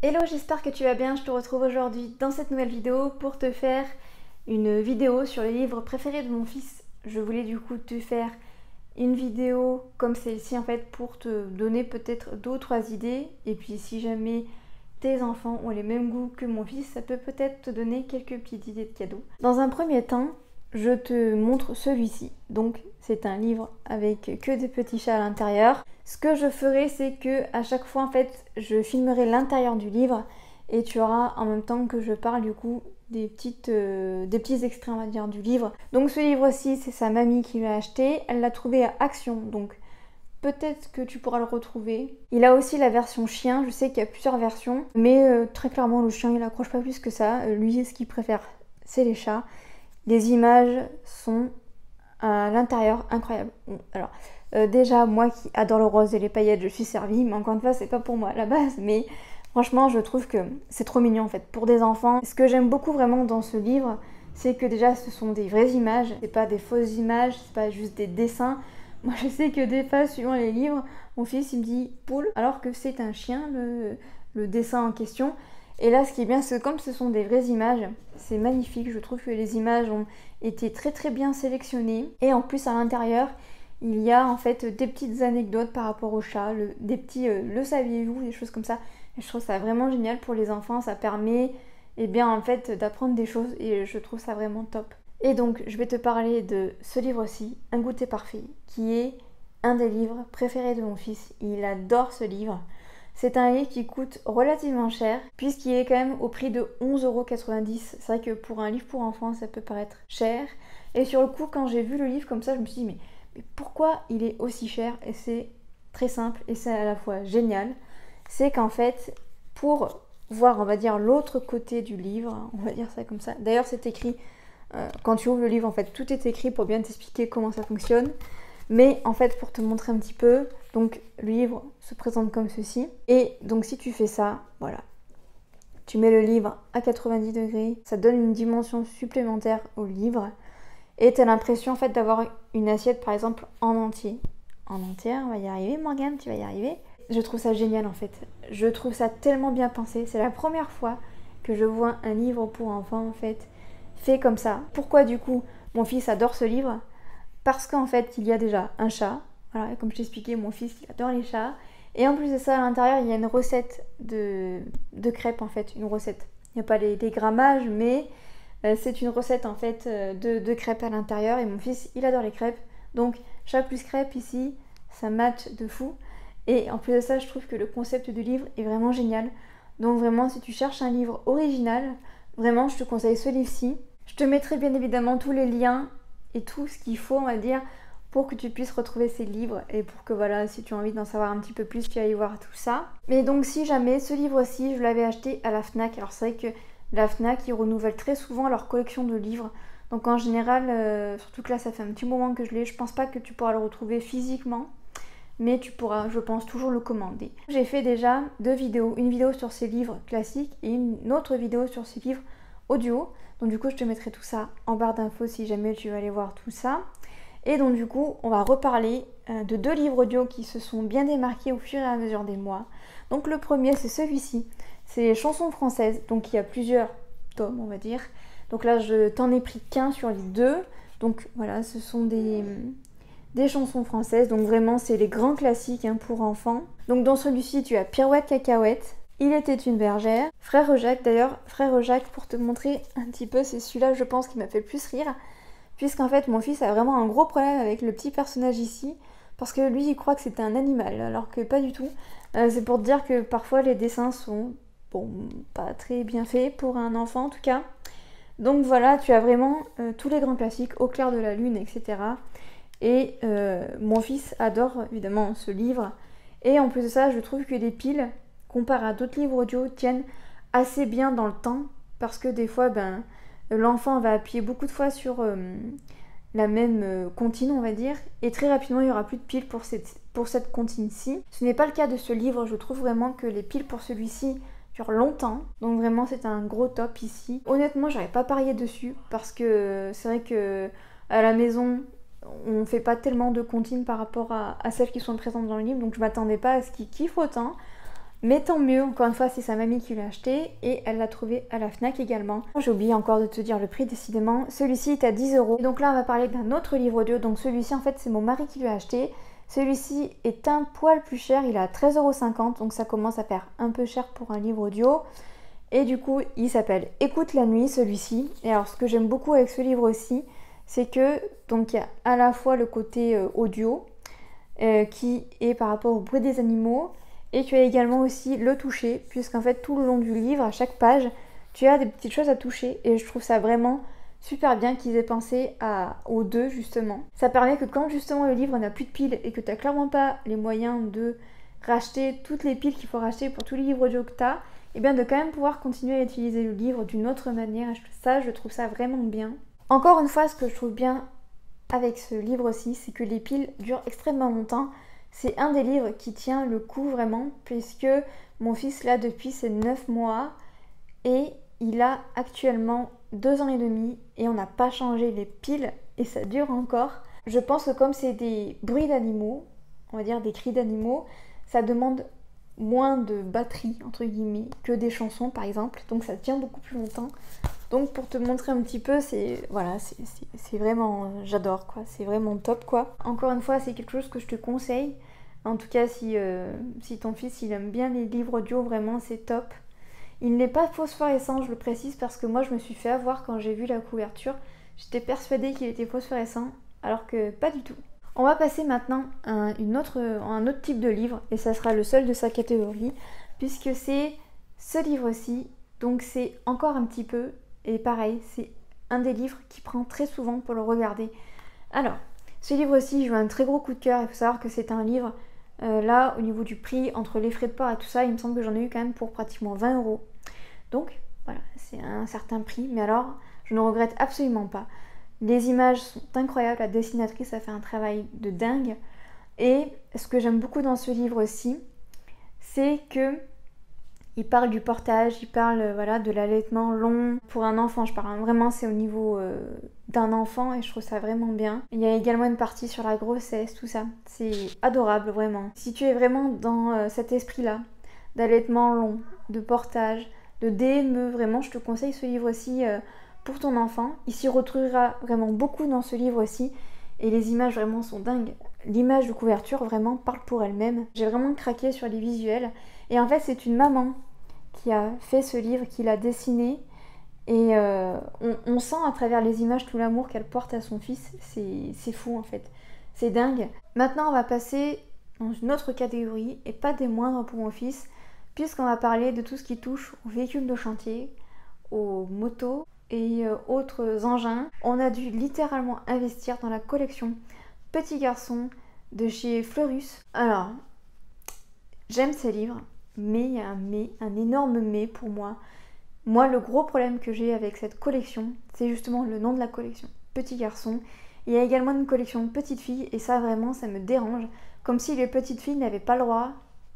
Hello, j'espère que tu vas bien. Je te retrouve aujourd'hui dans cette nouvelle vidéo pour te faire une vidéo sur les livres préférés de mon fils. Je voulais du coup te faire une vidéo comme celle-ci en fait pour te donner peut-être 2 ou 3 idées. Et puis si jamais tes enfants ont les mêmes goûts que mon fils, ça peut peut-être te donner quelques petites idées de cadeaux. Dans un premier temps, je te montre celui-ci. Donc c'est un livre avec que des petits chats à l'intérieur. Ce que je ferai, c'est que à chaque fois en fait, je filmerai l'intérieur du livre et tu auras en même temps que je parle du coup des petits extraits on va dire du livre. Donc ce livre-ci, c'est sa mamie qui l'a acheté. Elle l'a trouvé à Action, donc peut-être que tu pourras le retrouver. Il a aussi la version chien, je sais qu'il y a plusieurs versions, mais très clairement le chien il accroche pas plus que ça. Lui, ce qu'il préfère, c'est les chats. Les images sont à l'intérieur incroyables. Alors déjà moi qui adore le rose et les paillettes, je suis servie, mais encore une fois c'est pas pour moi à la base, mais franchement je trouve que c'est trop mignon en fait pour des enfants. Ce que j'aime beaucoup vraiment dans ce livre, c'est que déjà ce sont des vraies images, c'est pas des fausses images, c'est pas juste des dessins. Moi je sais que des fois suivant les livres, mon fils il me dit poule alors que c'est un chien le dessin en question. Et là ce qui est bien c'est que comme ce sont des vraies images, c'est magnifique, je trouve que les images ont été très très bien sélectionnées. Et en plus à l'intérieur, il y a en fait des petites anecdotes par rapport au chat, des petits le saviez-vous, des choses comme ça. Et je trouve ça vraiment génial pour les enfants, ça permet bien en fait d'apprendre des choses et je trouve ça vraiment top. Et donc je vais te parler de ce livre-ci, Un goûter parfait, qui est un des livres préférés de mon fils. Il adore ce livre. C'est un livre qui coûte relativement cher, puisqu'il est quand même au prix de 11,90 €. C'est vrai que pour un livre pour enfants, ça peut paraître cher. Et sur le coup, quand j'ai vu le livre comme ça, je me suis dit, mais pourquoi il est aussi cher? Et c'est très simple, et c'est à la fois génial. C'est qu'en fait, pour voir, on va dire, l'autre côté du livre, on va dire ça comme ça. D'ailleurs, c'est écrit, quand tu ouvres le livre, en fait, tout est écrit pour bien t'expliquer comment ça fonctionne. Mais en fait, pour te montrer un petit peu, donc le livre se présente comme ceci. Et donc si tu fais ça, voilà, tu mets le livre à 90 degrés, ça donne une dimension supplémentaire au livre. Et tu as l'impression en fait d'avoir une assiette par exemple en entier. En entière, on va y arriver Morgane, tu vas y arriver. Je trouve ça génial en fait. Je trouve ça tellement bien pensé. C'est la première fois que je vois un livre pour enfants en fait fait comme ça. Pourquoi du coup mon fils adore ce livre? Parce qu'en fait, il y a déjà un chat. Voilà, comme je t'expliquais, mon fils il adore les chats. Et en plus de ça, à l'intérieur, il y a une recette de crêpes en fait, une recette. Il n'y a pas les grammages, mais c'est une recette en fait de crêpes à l'intérieur. Et mon fils, il adore les crêpes. Donc, chat plus crêpes ici, ça match de fou. Et en plus de ça, je trouve que le concept du livre est vraiment génial. Donc vraiment, si tu cherches un livre original, vraiment, je te conseille ce livre-ci. Je te mettrai bien évidemment tous les liens et tout ce qu'il faut, on va dire, pour que tu puisses retrouver ces livres et pour que voilà, si tu as envie d'en savoir un petit peu plus, tu ailles voir tout ça. Mais donc si jamais ce livre-ci, je l'avais acheté à la Fnac. Alors c'est vrai que la Fnac, ils renouvellent très souvent leur collection de livres. Donc en général, surtout que là, ça fait un petit moment que je l'ai, je pense pas que tu pourras le retrouver physiquement. Mais tu pourras, je pense, toujours le commander. J'ai fait déjà 2 vidéos, une vidéo sur ces livres classiques et une autre vidéo sur ces livres audio. Donc du coup, je te mettrai tout ça en barre d'infos si jamais tu veux aller voir tout ça. Et donc du coup, on va reparler de 2 livres audio qui se sont bien démarqués au fur et à mesure des mois. Donc le premier, c'est celui-ci. C'est les chansons françaises. Donc il y a plusieurs tomes, on va dire. Donc là, je t'en ai pris qu'un sur les 2. Donc voilà, ce sont des chansons françaises. Donc vraiment, c'est les grands classiques pour enfants. Donc dans celui-ci, tu as Pirouette Cacahuète, Il était une bergère, Frère Jacques. D'ailleurs, Frère Jacques, pour te montrer un petit peu, c'est celui-là, je pense, qui m'a fait le plus rire. Puisqu'en fait, mon fils a vraiment un gros problème avec le petit personnage ici. Parce que lui, il croit que c'est un animal, alors que pas du tout. C'est pour te dire que parfois, les dessins sont, bon, pas très bien faits pour un enfant en tout cas. Donc voilà, tu as vraiment tous les grands classiques, Au clair de la lune, etc. Et mon fils adore évidemment ce livre. Et en plus de ça, je trouve que les piles, comparé à d'autres livres audio, tiennent assez bien dans le temps. Parce que des fois, l'enfant va appuyer beaucoup de fois sur la même comptine, on va dire. Et très rapidement, il n'y aura plus de piles pour cette comptine-ci. Ce n'est pas le cas de ce livre. Je trouve vraiment que les piles pour celui-ci durent longtemps. Donc vraiment, c'est un gros top ici. Honnêtement, j'aurais pas parié dessus. Parce que c'est vrai que à la maison, on fait pas tellement de comptines par rapport à celles qui sont présentes dans le livre, donc je m'attendais pas à ce qu'ils kiffent autant. Mais tant mieux, encore une fois, c'est sa mamie qui l'a acheté et elle l'a trouvé à la Fnac également. J'ai oublié encore de te dire le prix, décidément. Celui-ci est à 10 €. Et donc là, on va parler d'un autre livre audio. Donc celui-ci, en fait, c'est mon mari qui lui a acheté. Celui-ci est un poil plus cher, il est à 13,50 €, donc ça commence à faire un peu cher pour un livre audio. Et du coup, il s'appelle Écoute la nuit, celui-ci. Et alors, ce que j'aime beaucoup avec ce livre aussi, c'est que donc il y a à la fois le côté audio qui est par rapport au bruit des animaux, et tu as également aussi le toucher, puisqu'en fait tout le long du livre, à chaque page, tu as des petites choses à toucher, et je trouve ça vraiment super bien qu'ils aient pensé aux deux justement. Ça permet que quand justement le livre n'a plus de piles et que tu n'as clairement pas les moyens de racheter toutes les piles qu'il faut racheter pour tous les livres audio que tu as, et bien de quand même pouvoir continuer à utiliser le livre d'une autre manière. Ça, je trouve ça vraiment bien. Encore une fois, ce que je trouve bien avec ce livre-ci, c'est que les piles durent extrêmement longtemps. C'est un des livres qui tient le coup vraiment, puisque mon fils l'a depuis ses 9 mois et il a actuellement 2 ans et demi et on n'a pas changé les piles et ça dure encore. Je pense que comme c'est des bruits d'animaux, on va dire des cris d'animaux, ça demande moins de batterie entre guillemets que des chansons par exemple, donc ça tient beaucoup plus longtemps. Donc pour te montrer un petit peu, c'est voilà, c'est vraiment, j'adore quoi, c'est vraiment top quoi. Encore une fois, c'est quelque chose que je te conseille. En tout cas, si ton fils il aime bien les livres audio, vraiment c'est top. Il n'est pas phosphorescent, je le précise, parce que moi je me suis fait avoir quand j'ai vu la couverture. J'étais persuadée qu'il était phosphorescent, alors que pas du tout. On va passer maintenant à un autre type de livre, et ça sera le seul de sa catégorie, puisque c'est ce livre-ci. Donc c'est encore un petit peu, et pareil, c'est un des livres qui prend très souvent pour le regarder. Alors, ce livre-ci, j'ai eu un très gros coup de cœur. Il faut savoir que c'est un livre, là, au niveau du prix, entre les frais de port et tout ça, il me semble que j'en ai eu quand même pour pratiquement 20 €. Donc, voilà, c'est un certain prix. Mais alors, je ne regrette absolument pas. Les images sont incroyables. La dessinatrice a fait un travail de dingue. Et ce que j'aime beaucoup dans ce livre-ci, c'est que il parle du portage, il parle voilà, de l'allaitement long pour un enfant. Je parle vraiment, c'est au niveau d'un enfant et je trouve ça vraiment bien. Il y a également une partie sur la grossesse, tout ça. C'est adorable, vraiment. Si tu es vraiment dans cet esprit-là, d'allaitement long, de portage, de DME, vraiment, je te conseille ce livre-ci pour ton enfant. Il s'y retrouvera vraiment beaucoup dans ce livre-ci et les images vraiment sont dingues. L'image de couverture vraiment parle pour elle-même. J'ai vraiment craqué sur les visuels. Et en fait, c'est une maman qui a fait ce livre, qui l'a dessiné. Et on sent à travers les images tout l'amour qu'elle porte à son fils. C'est fou en fait. C'est dingue. Maintenant, on va passer dans une autre catégorie, et pas des moindres pour mon fils, puisqu'on va parler de tout ce qui touche aux véhicules de chantier, aux motos et autres engins. On a dû littéralement investir dans la collection Petit Garçon de chez Fleurus. Alors, j'aime ces livres, mais il y a un énorme mais pour moi. Moi, le gros problème que j'ai avec cette collection, c'est justement le nom de la collection, Petit Garçon. Il y a également une collection Petite Fille, et ça vraiment, ça me dérange. Comme si les petites filles n'avaient pas le droit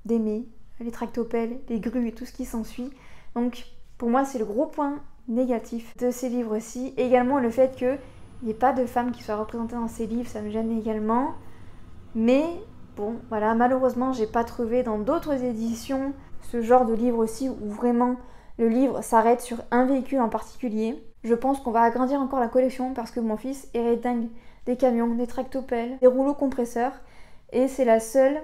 d'aimer les tractopelles, les grues et tout ce qui s'ensuit. Donc, pour moi, c'est le gros point négatif de ces livres-ci. Également, le fait qu'il n'y ait pas de femmes qui soient représentées dans ces livres, ça me gêne également. Mais bon, voilà, malheureusement, j'ai pas trouvé dans d'autres éditions ce genre de livre aussi où vraiment le livre s'arrête sur un véhicule en particulier. Je pense qu'on va agrandir encore la collection parce que mon fils est dingue des camions, des tractopelles, des rouleaux compresseurs. Et c'est la seule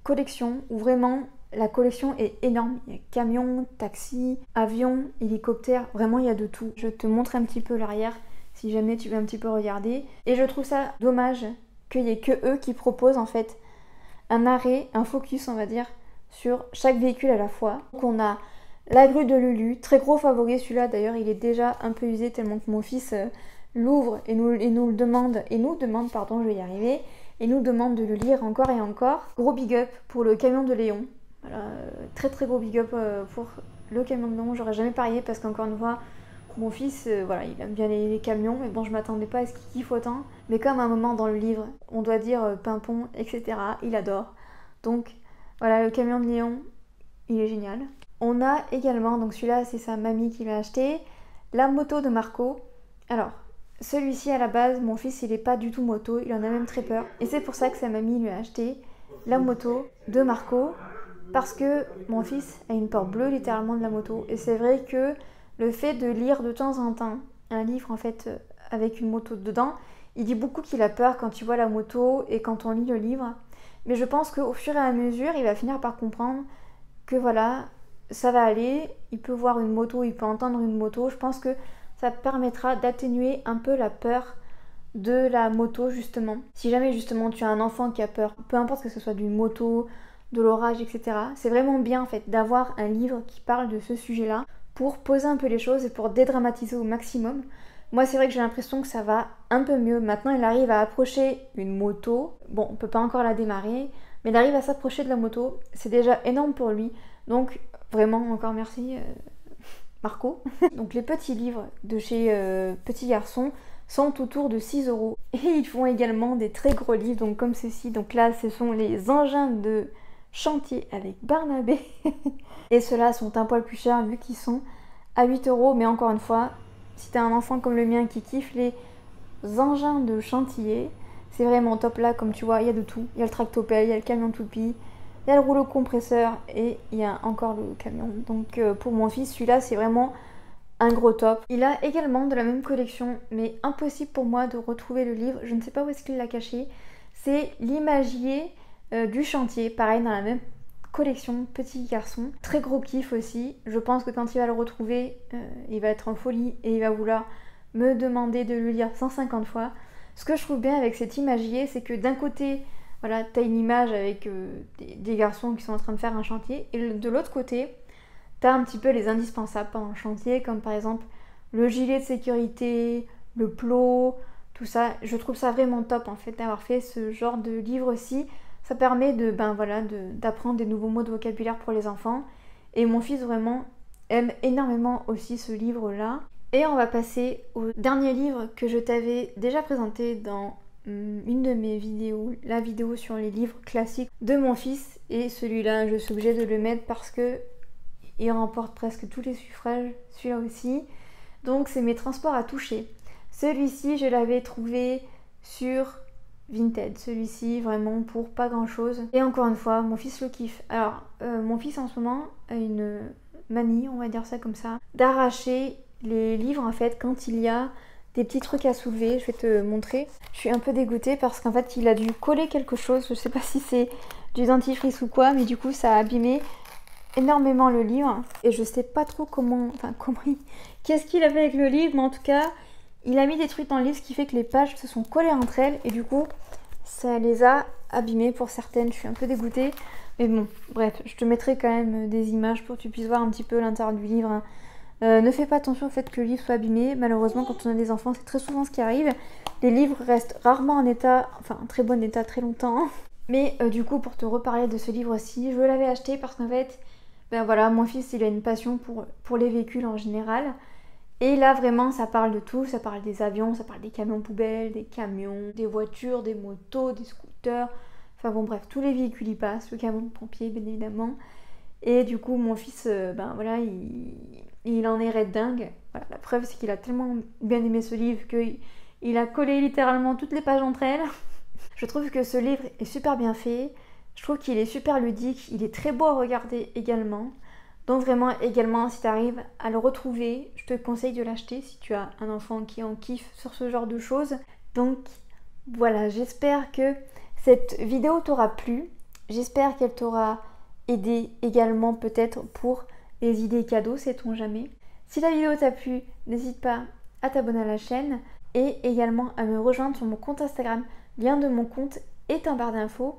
collection où vraiment la collection est énorme. Il y a camions, taxis, avions, hélicoptères, vraiment il y a de tout. Je te montre un petit peu l'arrière si jamais tu veux un petit peu regarder. Et je trouve ça dommage qu'il n'y ait que eux qui proposent en fait un arrêt, un focus on va dire, sur chaque véhicule à la fois. Donc on a la grue de Lulu, très gros favori celui-là d'ailleurs, il est déjà un peu usé tellement que mon fils l'ouvre et nous demande, pardon, je vais y arriver, et nous demande de le lire encore et encore. Gros big up pour le camion de Léon. Voilà, très très gros big up pour le camion de Léon. J'aurais jamais parié parce qu'encore une fois, mon fils, voilà, il aime bien les camions, mais bon, je m'attendais pas à ce qu'il kiffe autant. Mais comme à un moment dans le livre, on doit dire pimpon, etc., il adore. Donc voilà, le camion de Léon, il est génial. On a également, donc celui-là, c'est sa mamie qui l'a acheté, la moto de Marco. Alors, celui-ci à la base, mon fils, il est pas du tout moto, il en a même très peur. Et c'est pour ça que sa mamie lui a acheté la moto de Marco. parce que mon fils a une peur bleue littéralement de la moto. Et c'est vrai que le fait de lire de temps en temps un livre en fait avec une moto dedans, il dit beaucoup qu'il a peur quand il voit la moto et quand on lit le livre. Mais je pense qu'au fur et à mesure, il va finir par comprendre que voilà, ça va aller, il peut voir une moto, il peut entendre une moto. Je pense que ça permettra d'atténuer un peu la peur de la moto justement. Si jamais justement tu as un enfant qui a peur, peu importe que ce soit d'une moto, de l'orage, etc. C'est vraiment bien en fait d'avoir un livre qui parle de ce sujet-là pour poser un peu les choses et pour dédramatiser au maximum. Moi c'est vrai que j'ai l'impression que ça va un peu mieux. Maintenant il arrive à approcher une moto. Bon, on peut pas encore la démarrer, mais il arrive à s'approcher de la moto. C'est déjà énorme pour lui. Donc vraiment encore merci Marco. Donc les petits livres de chez Petit Garçon sont autour de 6 €. Et ils font également des très gros livres, donc comme ceci. Donc là ce sont les engins de chantier avec Barnabé. Et ceux-là sont un poil plus chers vu qu'ils sont à 8 €. Mais encore une fois, si t'as un enfant comme le mien qui kiffe les engins de chantier, c'est vraiment top. Là, comme tu vois, il y a de tout. Il y a le tractopelle, il y a le camion toupie, il y a le rouleau compresseur et il y a encore le camion. Donc pour mon fils, celui-là, c'est vraiment un gros top. Il a également de la même collection, mais impossible pour moi de retrouver le livre. Je ne sais pas où est-ce qu'il l'a caché. C'est l'imagier du chantier, pareil dans la même collection Petit Garçon. Très gros kiff aussi. Je pense que quand il va le retrouver, il va être en folie et il va vouloir me demander de le lire 150 fois. Ce que je trouve bien avec cet imagier, c'est que d'un côté, voilà, t'as une image avec des garçons qui sont en train de faire un chantier, et de l'autre côté, t'as un petit peu les indispensables pendant le chantier, comme par exemple le gilet de sécurité, le plot, tout ça. Je trouve ça vraiment top en fait d'avoir fait ce genre de livre-ci. Ça permet d'apprendre des nouveaux mots de vocabulaire pour les enfants. Et mon fils vraiment aime énormément aussi ce livre-là. Et on va passer au dernier livre que je t'avais déjà présenté dans une de mes vidéos, la vidéo sur les livres classiques de mon fils. Et celui-là, je suis obligée de le mettre parce que il remporte presque tous les suffrages, celui-là aussi. Donc c'est Mes transports à toucher. Celui-ci, je l'avais trouvé sur Vinted, celui-ci vraiment pour pas grand chose. Et encore une fois, mon fils le kiffe. Alors, mon fils en ce moment a une manie, on va dire ça comme ça, d'arracher les livres en fait quand il y a des petits trucs à soulever. Je vais te montrer. Je suis un peu dégoûtée parce qu'en fait il a dû coller quelque chose. Je sais pas si c'est du dentifrice ou quoi, mais du coup ça a abîmé énormément le livre. Et je sais pas trop qu'est-ce qu'il a fait avec le livre, mais en tout cas il a mis des trucs dans le livre, ce qui fait que les pages se sont collées entre elles et du coup ça les a abîmées pour certaines. Je suis un peu dégoûtée, mais bon, bref, je te mettrai quand même des images pour que tu puisses voir un petit peu l'intérieur du livre. Ne fais pas attention au fait que le livre soit abîmé. Malheureusement, quand on a des enfants, c'est très souvent ce qui arrive. Les livres restent rarement en état, enfin en très bon état très longtemps. Mais du coup, pour te reparler de ce livre-ci, je l'avais acheté parce qu'en fait, ben voilà, mon fils il a une passion pour les véhicules en général. Et là vraiment ça parle de tout, ça parle des avions, ça parle des camions poubelles, des camions, des voitures, des motos, des scooters, enfin bon bref, tous les véhicules y passent, le camion de pompier bien évidemment. Et du coup mon fils, ben voilà, il en est red dingue. Voilà, la preuve c'est qu'il a tellement bien aimé ce livre qu'il a collé littéralement toutes les pages entre elles. Je trouve que ce livre est super bien fait, je trouve qu'il est super ludique, il est très beau à regarder également. Donc vraiment également si tu arrives à le retrouver, je te conseille de l'acheter si tu as un enfant qui en kiffe sur ce genre de choses. Donc voilà, j'espère que cette vidéo t'aura plu, j'espère qu'elle t'aura aidé également peut-être pour les idées cadeaux, sait-on jamais. Si la vidéo t'a plu, n'hésite pas à t'abonner à la chaîne et également à me rejoindre sur mon compte Instagram. Lien de mon compte est en barre d'infos.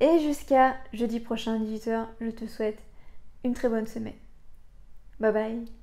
Et jusqu'à jeudi prochain 18 h, je te souhaite une très bonne semaine. Bye bye.